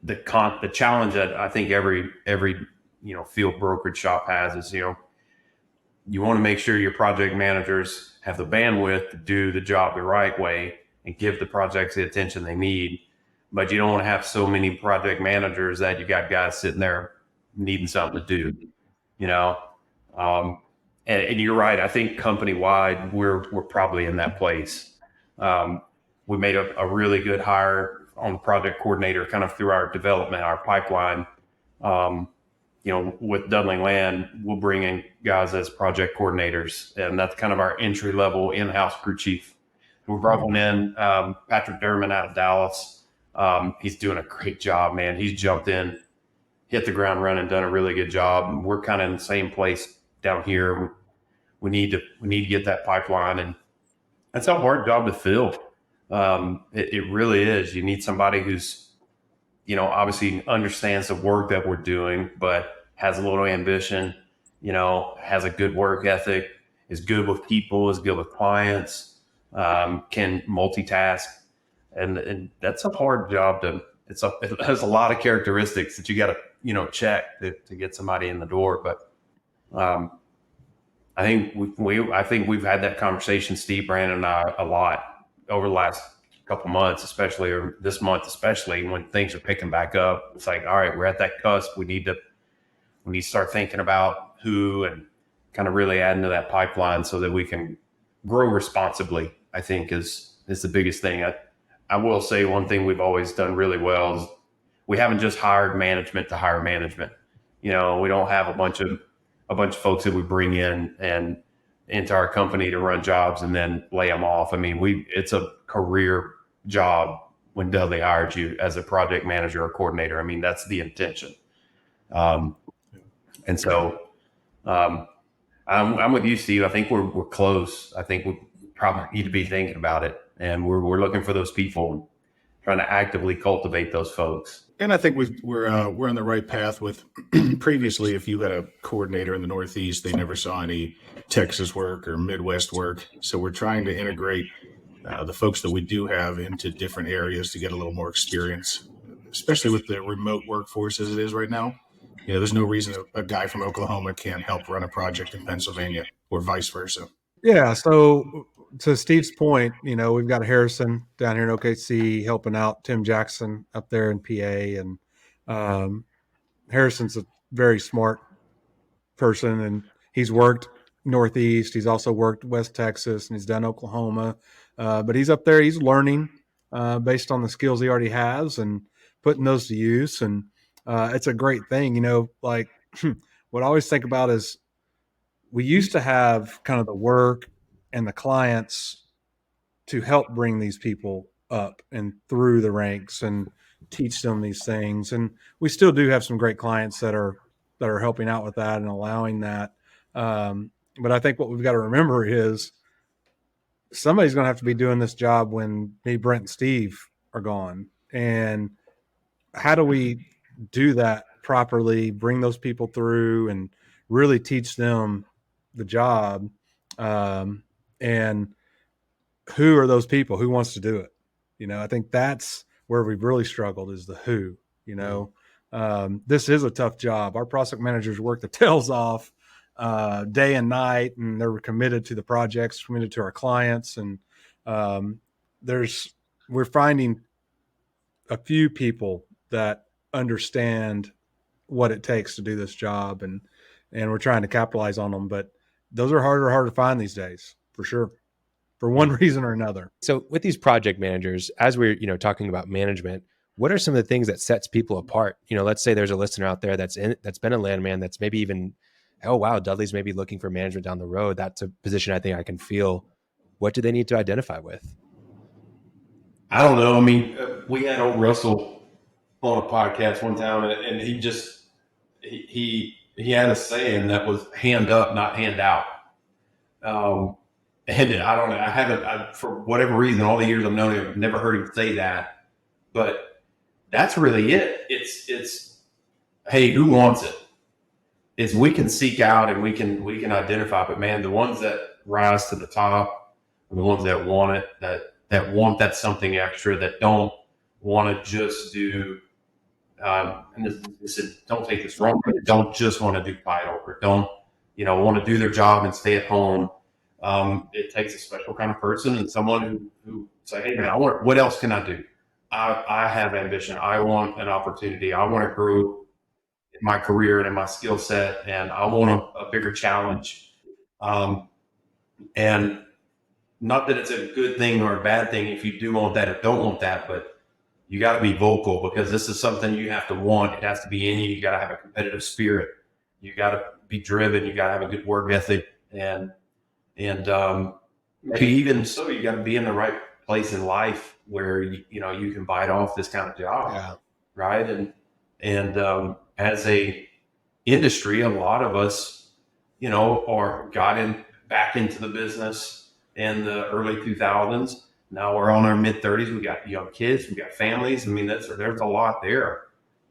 the challenge that I think every field brokerage shop has is, you want to make sure your project managers have the bandwidth to do the job the right way and give the projects the attention they need. But you don't want to have so many project managers that you got guys sitting there needing something to do, you know. Um, and you're right. I think company wide, we're probably in that place. We made a really good hire on the project coordinator kind of through our development, our pipeline. With Dudley Land, we'll bring in guys as project coordinators, and that's kind of our entry level in-house crew chief. We brought one in, Patrick Durman out of Dallas. He's doing a great job, man. He's jumped in, hit the ground running, done a really good job. We're kind of in the same place down here. We need to get that pipeline, and that's a hard job to fill. It really is. You need somebody who's, obviously understands the work that we're doing, but has a little ambition, has a good work ethic, is good with people, is good with clients, can multitask. And that's a hard job it has a lot of characteristics that you got to, check to get somebody in the door. But, I think we've had that conversation, Steve, Brandon, and I, a lot over the last couple months, especially, or this month, especially when things are picking back up. It's like, all right, we're at that cusp. We need to start thinking about who and kind of really adding to that pipeline so that we can grow responsibly, I think is the biggest thing. I will say one thing we've always done really well is we haven't just hired management to hire management. We don't have a bunch of folks that we bring in and into our company to run jobs and then lay them off. I mean, it's a career job when Dudley hired you as a project manager or coordinator. I mean, that's the intention. And so I'm with you, Steve. I think we're close. I think we probably need to be thinking about it, and we're looking for those people, trying to actively cultivate those folks. And I think we're on the right path with previously, if you had a coordinator in the Northeast, they never saw any Texas work or Midwest work. So we're trying to integrate the folks that we do have into different areas to get a little more experience, especially with the remote workforce as it is right now. There's no reason a guy from Oklahoma can't help run a project in Pennsylvania or vice versa. Yeah. So to Steve's point, we've got Harrison down here in OKC helping out Tim Jackson up there in PA. And Harrison's a very smart person, and he's worked Northeast. He's also worked West Texas, and he's done Oklahoma. But he's up there. He's learning based on the skills he already has and putting those to use. And it's a great thing. Like what I always think about is we used to have kind of the work and the clients to help bring these people up and through the ranks and teach them these things. And we still do have some great clients that are helping out with that and allowing that. But I think what we've got to remember is somebody's going to have to be doing this job when me, Brent, and Steve are gone. And how do we do that properly, bring those people through and really teach them the job? And who are those people? Who wants to do it? I think that's where we've really struggled is the who. This is a tough job. Our project managers work their tails off day and night, and they're committed to the projects, committed to our clients. And we're finding a few people that understand what it takes to do this job, and we're trying to capitalize on them. But those are harder to find these days, for sure, for one reason or another. So with these project managers, as we're, talking about management, what are some of the things that sets people apart? Let's say there's a listener out there that's been a landman, that's maybe even, oh, wow, Dudley's maybe looking for management down the road. That's a position I think I can feel. What do they need to identify with? I don't know. I mean, we had old Russell on a podcast one time, and he had a saying that was hand up, not hand out. And I don't know, for whatever reason, all the years I've known him, I've never heard him say that, but that's really it. It's, hey, who wants it? Is we can seek out and we can identify, but man, the ones that rise to the top are the ones that want it, that want that something extra, that don't want to just do and this is, don't take this wrong, but don't just want to do title or don't, want to do their job and stay at home. It takes a special kind of person and someone who say, hey man, what else can I do? I have ambition. I want an opportunity. I want to grow in my career and in my skill set, and I want a bigger challenge. And not that it's a good thing or a bad thing if you do want that or don't want that, but you got to be vocal because this is something you have to want. It has to be in you. You got to have a competitive spirit. You got to be driven. You got to have a good work ethic, and maybe even so, you got to be in the right place in life where you can bite off this kind of job, right? And as a industry, a lot of us, or got back into the business in the early 2000s. Now we're on our mid 30s. We got young kids, we got families. I mean, there's a lot there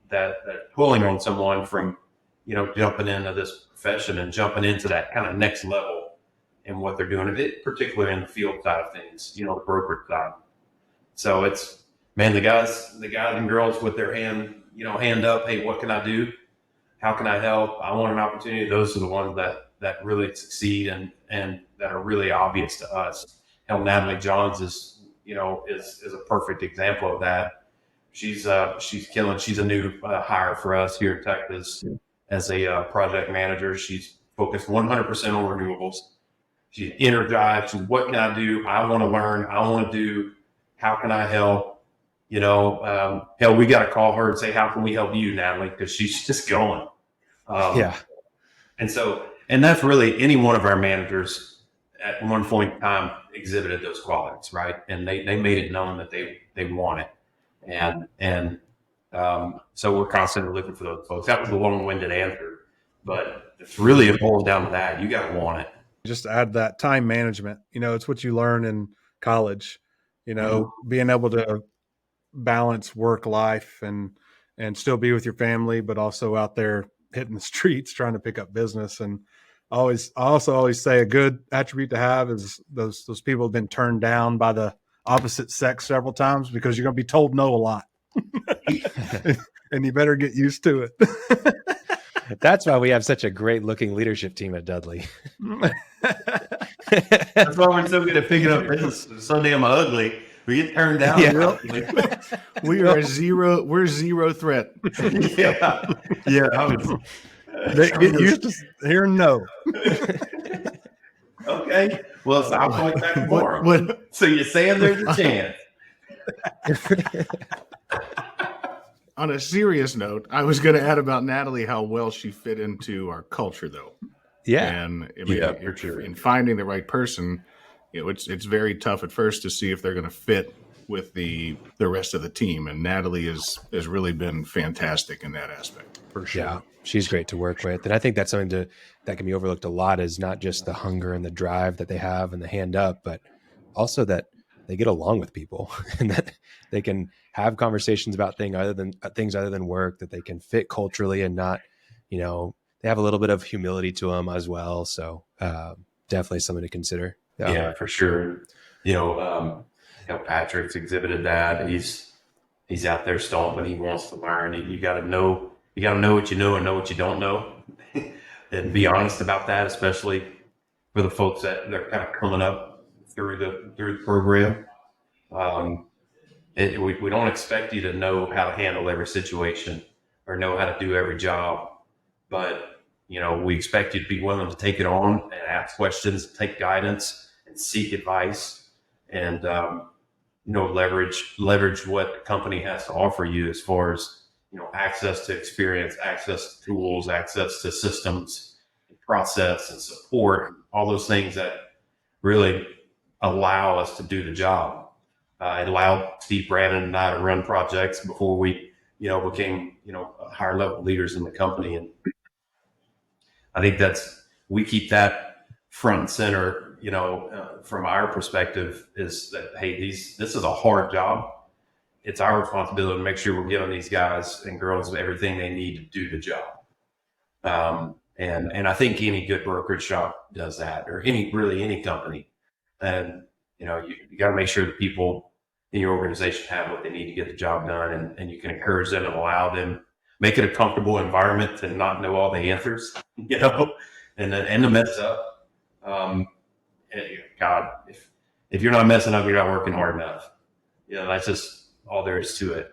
that pulling on someone from, jumping into this profession and jumping into that kind of next level and what they're doing, particularly in the field side of things, the brokerage side. So it's, man, the guys and girls with their hand up, hey, what can I do? How can I help? I want an opportunity. Those are the ones that really succeed and that are really obvious to us. Hell, Natalie Johns is a perfect example of that. She's killing. She's a new hire for us here in Texas as a project manager. She's focused 100% on renewables. She's energized. She's, what can I do? I want to learn. I want to do. How can I help? Hell, we got to call her and say, how can we help you, Natalie? Because she's just going. And that's really any one of our managers at one point in time exhibited those qualities, right? And they made it known that they want it. And so we're constantly looking for those folks. That was a long-winded answer, but it's really, it boils down to that. You got to want it. Just add that time management. It's what you learn in college, being able to balance work life and still be with your family, but also out there hitting the streets trying to pick up business. And I also always say a good attribute to have is those people have been turned down by the opposite sex several times because you're going to be told no a lot. And you better get used to it. That's why we have such a great looking leadership team at Dudley. That's why we're so good at picking up business. So damn ugly. We get turned down. Yeah. We're zero threat. Yeah. They get used to hearing no. Okay. Well, so I'll point back tomorrow. So you're saying there's a chance. On a serious note, I was going to add about Natalie how well she fit into our culture, though. Yeah. And in finding the right person, it's very tough at first to see if they're going to fit with the rest of the team. And Natalie has really been fantastic in that aspect. For sure. Yeah, she's great to work with. And I think that's something that can be overlooked a lot, is not just the hunger and the drive that they have and the hand up, but also that they get along with people and that they can have conversations about things other than work, that they can fit culturally and not, they have a little bit of humility to them as well. So definitely something to consider. Yeah, for sure. Patrick's exhibited that. He's out there stomping. He wants to learn. You got to know what you know and know what you don't know, and be honest about that, especially for the folks that they're kind of coming up through the program. We don't expect you to know how to handle every situation or know how to do every job, but we expect you to be willing to take it on and ask questions, take guidance, and seek advice, and leverage what the company has to offer you as far as access to experience, access to tools, access to systems, and process, and support, all those things that really allow us to do the job. It allowed Steve Brandon and I to run projects before we became higher level leaders in the company, and I think we keep that front and center. From our perspective, is that, hey, this is a hard job. It's our responsibility to make sure we're giving these guys and girls everything they need to do the job. And I think any good brokerage shop does that, or any company. And you got to make sure that people in your organization have what they need to get the job done, and you can encourage them and allow them, make it a comfortable environment to not know all the answers, you know, and to mess up. God, if you're not messing up, you're not working hard enough. You know, that's just all there is to it.